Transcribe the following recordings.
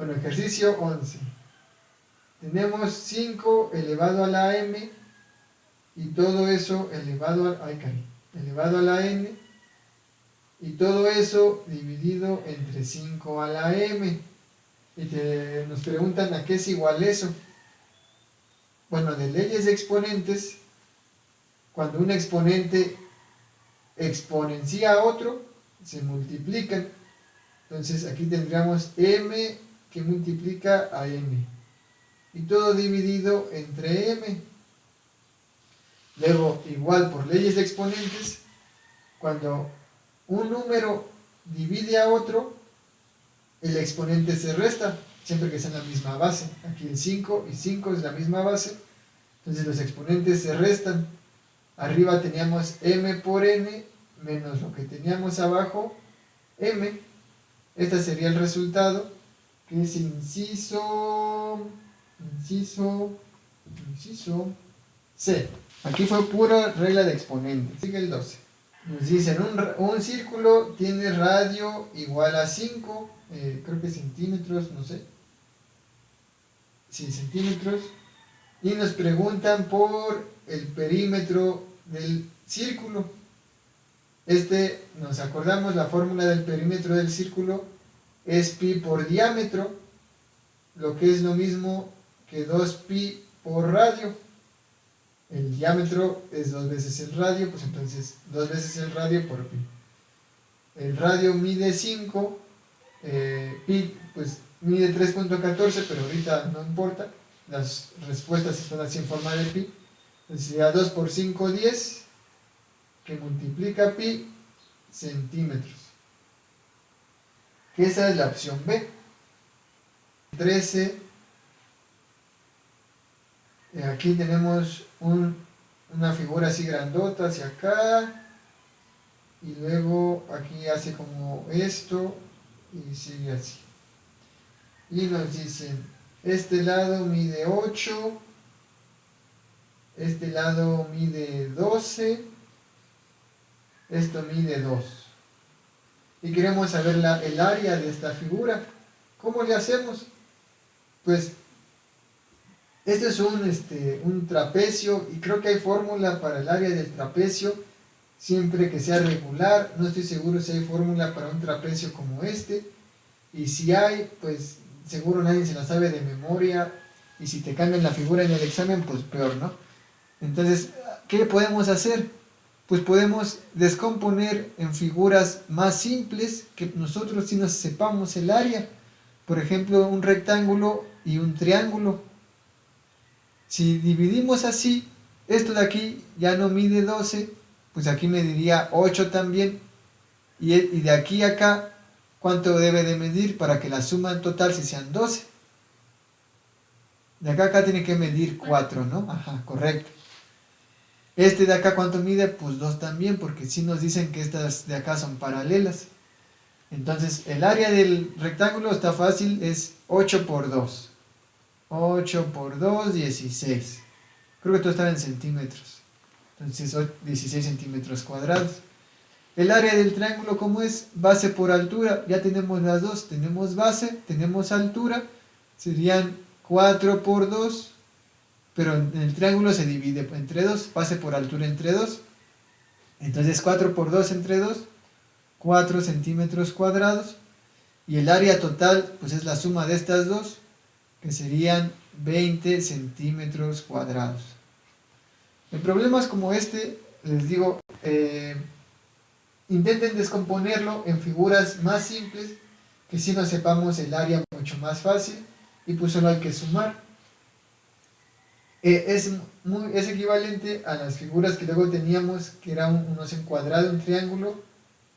Bueno, ejercicio 11. Tenemos 5 elevado a la m y todo eso elevado a la n y todo eso dividido entre 5 a la m. Y nos preguntan a qué es igual eso. Bueno, de leyes de exponentes, cuando un exponente exponencia a otro, se multiplican. Entonces aquí tendríamos m que multiplica a m. Y todo dividido entre m. Luego, igual por leyes de exponentes, cuando un número divide a otro, el exponente se resta, siempre que sea en la misma base. Aquí el 5 y 5 es la misma base, entonces los exponentes se restan. Arriba teníamos m por n menos lo que teníamos abajo, m. Este sería el resultado, que es inciso C. Aquí fue pura regla de exponentes. Sigue el 12. Nos dicen, un círculo tiene radio igual a 5, creo que centímetros, no sé. Sí, centímetros. Y nos preguntan por el perímetro del círculo. Nos acordamos, la fórmula del perímetro del círculo es pi por diámetro, lo que es lo mismo que 2pi por radio. El diámetro es 2 veces el radio, pues entonces 2 veces el radio por pi. El radio mide 5, pi pues mide 3.14, pero ahorita no importa, las respuestas están así en forma de pi. Entonces sería 2 por 5, 10, que multiplica pi centímetros. Que esa es la opción B. 13. Aquí tenemos una figura así grandota hacia acá. Y luego aquí hace como esto. Y sigue así. Y nos dicen, este lado mide 8. Este lado mide 12. Esto mide 2. Y queremos saber el área de esta figura. ¿Cómo le hacemos? Pues este es un trapecio y creo que hay fórmula para el área del trapecio siempre que sea regular. No estoy seguro si hay fórmula para un trapecio como este, y si hay, pues seguro nadie se la sabe de memoria, y si te cambian la figura en el examen, pues peor, ¿no? Entonces, ¿qué podemos hacer? Pues podemos descomponer en figuras más simples que nosotros sí nos sepamos el área. Por ejemplo, un rectángulo y un triángulo. Si dividimos así, esto de aquí ya no mide 12, pues aquí mediría 8 también. Y de aquí a acá, ¿cuánto debe de medir para que la suma en total sí sean 12? De acá a acá tiene que medir 4, ¿no? Ajá, correcto. Este de acá, ¿cuánto mide? Pues 2 también, porque sí nos dicen que estas de acá son paralelas. Entonces, el área del rectángulo está fácil, es 8 por 2. 8 por 2, 16. Creo que todo estaba en centímetros. Entonces, 16 centímetros cuadrados. El área del triángulo, ¿cómo es? Base por altura. Ya tenemos las dos. Tenemos base, tenemos altura. Serían 4 por 2. Pero en el triángulo se divide entre 2. Base por altura entre 2. Entonces, 4 por 2 entre 2. 4 centímetros cuadrados. Y el área total, pues es la suma de estas dos, que serían 20 centímetros cuadrados. En problemas como este, les digo, intenten descomponerlo en figuras más simples, que si no sepamos el área mucho más fácil, y pues solo hay que sumar. Es equivalente a las figuras que luego teníamos, que era unos encuadrado, un triángulo,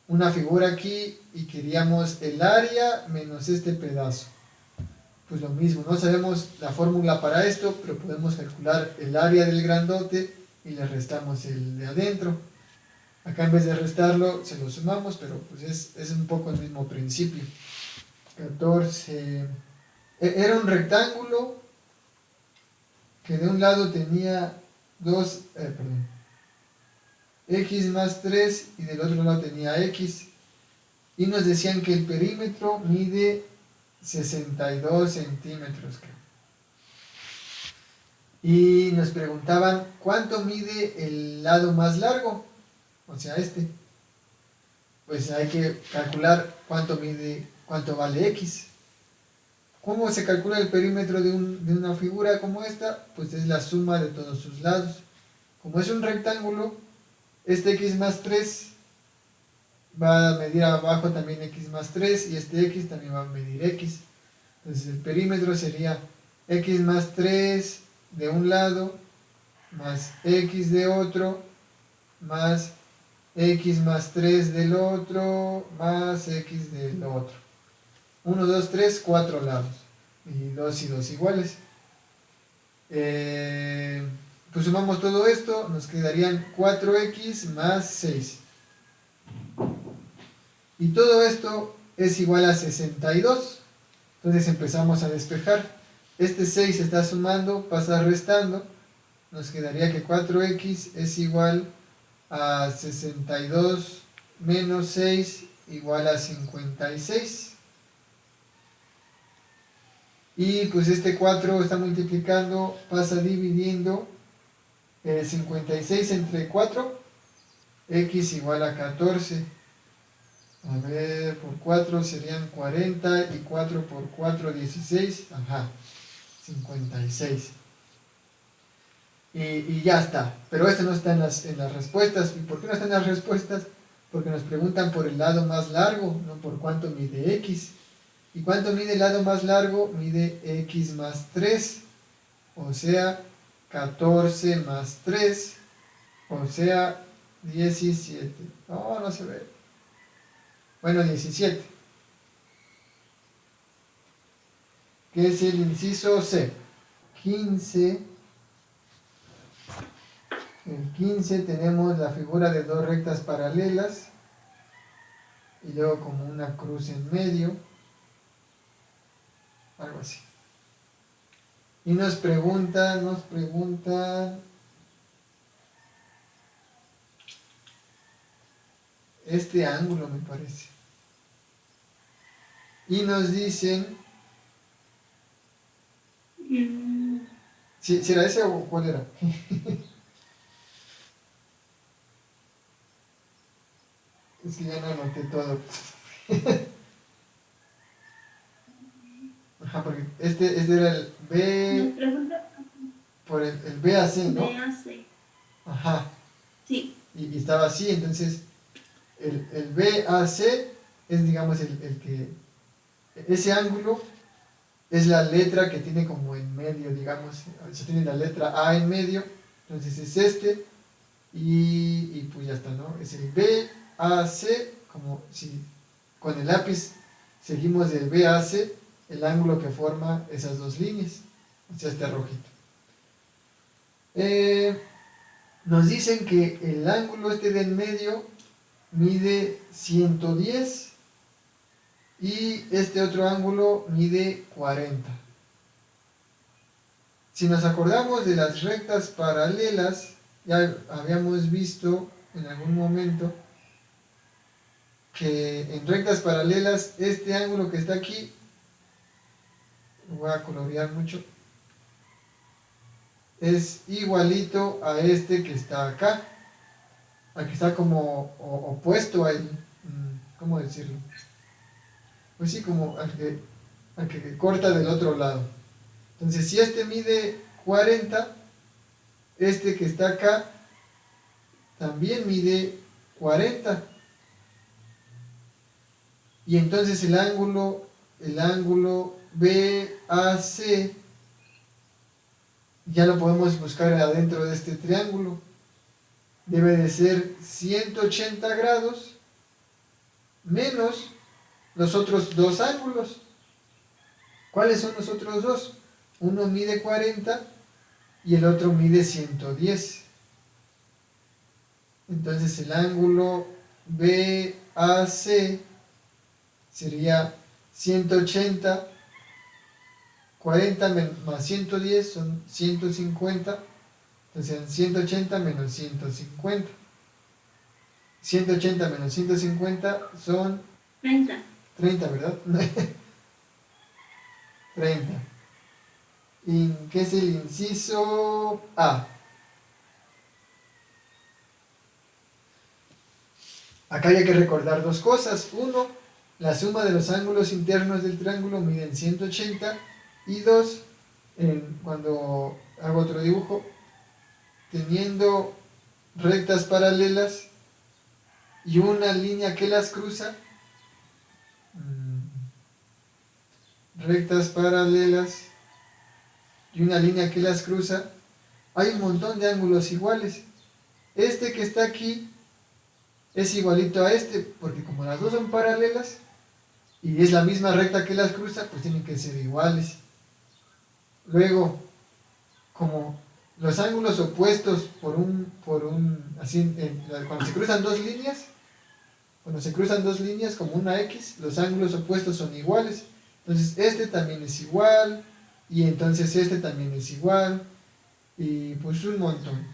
una figura aquí, y queríamos el área menos este pedazo. Pues lo mismo, no sabemos la fórmula para esto, pero podemos calcular el área del grandote y le restamos el de adentro. Acá en vez de restarlo, se lo sumamos, pero pues es un poco el mismo principio. 14. Era un rectángulo que de un lado tenía x más 3 y del otro lado tenía x. Y nos decían que el perímetro mide 62 centímetros, creo. Y nos preguntaban, ¿cuánto mide el lado más largo? O sea, este. Pues hay que calcular cuánto mide, cuánto vale x. ¿Cómo se calcula el perímetro de una figura como esta? Pues es la suma de todos sus lados. Como es un rectángulo, este x más 3 va a medir abajo también x más 3 y este x también va a medir x. Entonces el perímetro sería x más 3 de un lado más x de otro más x más 3 del otro más x del otro. 1, 2, 3, 4 lados. Y 2 y 2 iguales. Pues sumamos todo esto, nos quedarían 4x más 6. Y todo esto es igual a 62. Entonces empezamos a despejar. Este 6 está sumando, pasa restando. Nos quedaría que 4x es igual a 62 menos 6 igual a 56. Y pues este 4 está multiplicando, pasa dividiendo 56 entre 4, x igual a 14. A ver, por 4 serían 40 y 4 por 4, 16. Ajá, 56. Y ya está. Pero esto no está en las respuestas. ¿Y por qué no está en las respuestas? Porque nos preguntan por el lado más largo, no por cuánto mide x. ¿Y cuánto mide el lado más largo? Mide x más 3. O sea, 14 más 3. O sea, 17. No, no se ve. Bueno, 17. ¿Qué es el inciso C? 15. En 15 tenemos la figura de dos rectas paralelas y luego como una cruz en medio, algo así. Y nos preguntan este ángulo, me parece. Y nos dicen, ¿si era ese o cuál era? Es que ya no anoté todo. Ajá, porque este era el B, por el BAC, ¿no? BAC. Ajá. Sí. Y estaba así, entonces el BAC es, digamos, el que, ese ángulo es la letra que tiene como en medio, digamos, se tiene la letra A en medio, entonces es este, y pues ya está, ¿no? Es el BAC, como si con el lápiz seguimos del BAC, el ángulo que forma esas dos líneas, o sea, este rojito. Nos dicen que el ángulo este de en medio mide 110 y este otro ángulo mide 40. Si nos acordamos de las rectas paralelas, ya habíamos visto en algún momento que en rectas paralelas este ángulo que está aquí, lo voy a colorear mucho, es igualito a este que está acá, al que está como opuesto a él, ¿cómo decirlo? Pues sí, como al que corta del otro lado. Entonces, si este mide 40, este que está acá también mide 40. Y entonces el ángulo BAC ya lo podemos buscar adentro de este triángulo. Debe de ser 180 grados menos los otros dos ángulos. ¿Cuáles son los otros dos? Uno mide 40 y el otro mide 110. Entonces el ángulo BAC sería 180, 40 más 110 son 150, entonces 180 menos 150. 180 menos 150 son 30. 30, ¿verdad? 30. ¿Qué es el inciso A? Acá hay que recordar dos cosas. Uno, la suma de los ángulos internos del triángulo miden 180. Y dos, cuando hago otro dibujo, teniendo rectas paralelas y una línea que las cruza, rectas paralelas y una línea que las cruza, hay un montón de ángulos iguales. Este que está aquí es igualito a este, porque como las dos son paralelas y es la misma recta que las cruza, pues tienen que ser iguales. Luego, como los ángulos opuestos cuando se cruzan dos líneas, como una X, los ángulos opuestos son iguales. Entonces este también es igual, y entonces este también es igual, y pues un montón.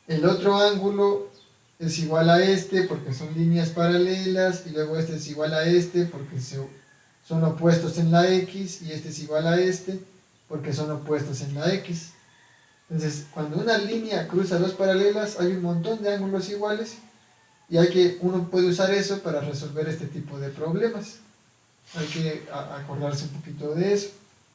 El otro ángulo es igual a este porque son líneas paralelas, y luego este es igual a este porque son opuestos en la X, y este es igual a este porque son opuestos en la X. Entonces, cuando una línea cruza dos paralelas, hay un montón de ángulos iguales, y uno puede usar eso para resolver este tipo de problemas. Hay que acordarse un poquito de eso.